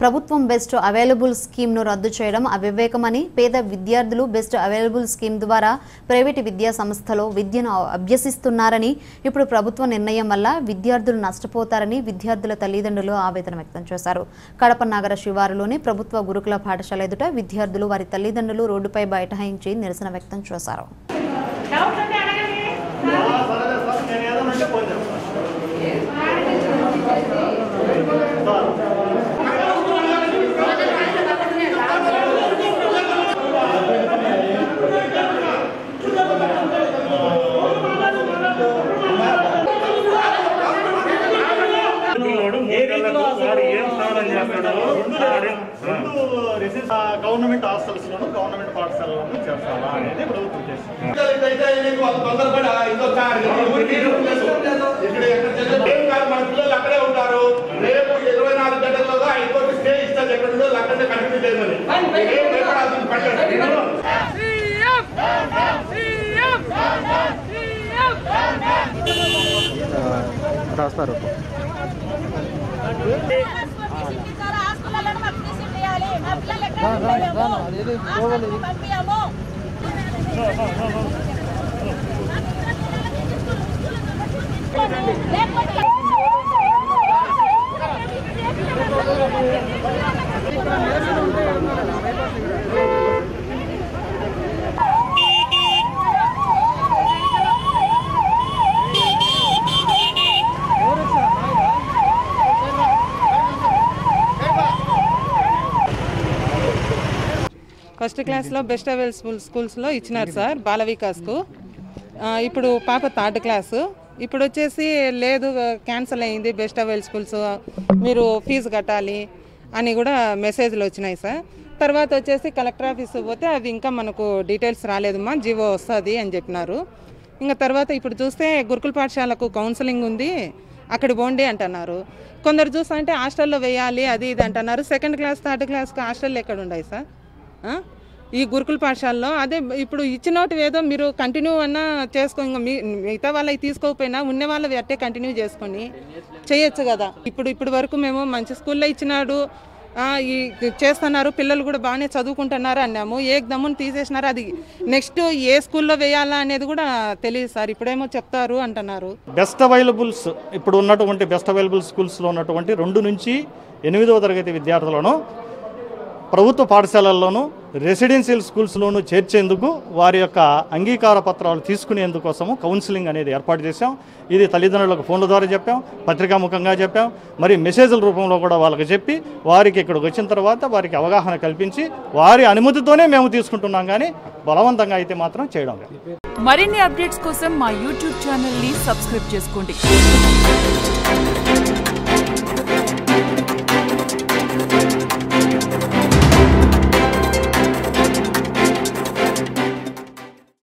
ప్రభుత్వం best available స్కీమ్ను రద్దు చేయడం అవివేకమని, పేద విద్యార్థులు బెస్ట్ అవైలబుల్ స్కీమ్ ద్వారా ప్రైవేటు విద్యా సంస్థలో విద్యను అభ్యసిస్తున్నారని, ఇప్పుడు ప్రభుత్వ నిర్ణయం వల్ల విద్యార్థులు నష్టపోతారని విద్యార్థుల తల్లిదండ్రులు ఆవేదన వ్యక్తం చేశారు. కడప నగర శివారులోని ప్రభుత్వ గురుకుల పాఠశాల ఎదుట విద్యార్థులు వారి తల్లిదండ్రులు రోడ్డుపై బైఠాయించి నిరసన వ్యక్తం చేశారు. గవర్నమెంట్ హాస్టల్స్లోను గవర్నమెంట్ పాఠశాలలోనూ చేస్తారా అనేది ప్రభుత్వం చేస్తుంది. మన పిల్లలు అక్కడే ఉంటారు. రేపు 24 గంటల్లో హైకోర్టు స్టే ఇస్తుంది. ఎక్కడ అక్కడే కంటిన్యూ చేయమని రాస్తారు. ఫస్ట్ క్లాస్లో బెస్ట్ అవైలబుల్ స్కూల్స్లో ఇచ్చినారు సార్ బాల వికాస్కు. ఇప్పుడు పాప 3rd క్లాసు. ఇప్పుడు వచ్చేసి లేదు క్యాన్సిల్ అయింది బెస్ట్ అవైలబుల్ స్కూల్స్, మీరు ఫీజు కట్టాలి అని కూడా మెసేజ్లు వచ్చినాయి సార్. తర్వాత వచ్చేసి కలెక్టర్ ఆఫీస్ పోతే అది ఇంకా మనకు డీటెయిల్స్ రాలేదమ్మా, జీవో వస్తుంది అని చెప్పినారు. ఇంకా తర్వాత ఇప్పుడు చూస్తే గురుకుల పాఠశాలకు కౌన్సిలింగ్ ఉంది, అక్కడ పోండి అంటున్నారు. కొందరు చూస్తా అంటే హాస్టల్లో వేయాలి అది ఇది అంటున్నారు. 2nd క్లాస్ 3rd క్లాస్కి హాస్టల్ ఎక్కడ ఉన్నాయి సార్ ఈ గురుకుల పాఠశాలలో? అదే ఇప్పుడు ఇచ్చినట్టు ఏదో మీరు కంటిన్యూ అన్నా చేసుకో, ఇంకా మిగతా వాళ్ళకి తీసుకోకపోయినా ఉన్న వాళ్ళవి అట్టే కంటిన్యూ చేసుకొని చేయొచ్చు కదా. ఇప్పుడు వరకు మేము మంచి స్కూల్లో ఇచ్చినాడు, ఈ చేస్తున్నారు, పిల్లలు కూడా బాగానే చదువుకుంటున్నారు అన్నాము. ఏకదమ్మును తీసేసినారు. అది నెక్స్ట్ ఏ స్కూల్లో వేయాలా అనేది కూడా తెలియదు సార్. ఇప్పుడేమో చెప్తారు అంటున్నారు. బెస్ట్ అవైలబుల్స్ ఇప్పుడు ఉన్నటువంటి బెస్ట్ అవైలబుల్ స్కూల్స్లో ఉన్నటువంటి 2 నుంచి 8వ తరగతి విద్యార్థులను ప్రభుత్వ పాఠశాలల్లోనూ రెసిడెన్షియల్ స్కూల్స్లోనూ చేర్చేందుకు వారి యొక్క అంగీకార పత్రాలు తీసుకునేందుకోసము కౌన్సిలింగ్ అనేది ఏర్పాటు చేశాం. ఇది తల్లిదండ్రులకు ఫోన్ల ద్వారా చెప్పాం, పత్రికాముఖంగా చెప్పాం, మరి మెసేజ్ల రూపంలో కూడా వాళ్ళకి చెప్పి వారికి ఇక్కడికి వచ్చిన తర్వాత వారికి అవగాహన కల్పించి వారి అనుమతితోనే మేము తీసుకుంటున్నాం, కానీ బలవంతంగా అయితే మాత్రం చేయడం లేదు. మరిన్ని అప్డేట్స్ కోసం మా యూట్యూబ్ ఛానల్ని సబ్స్క్రైబ్ చేసుకోండి.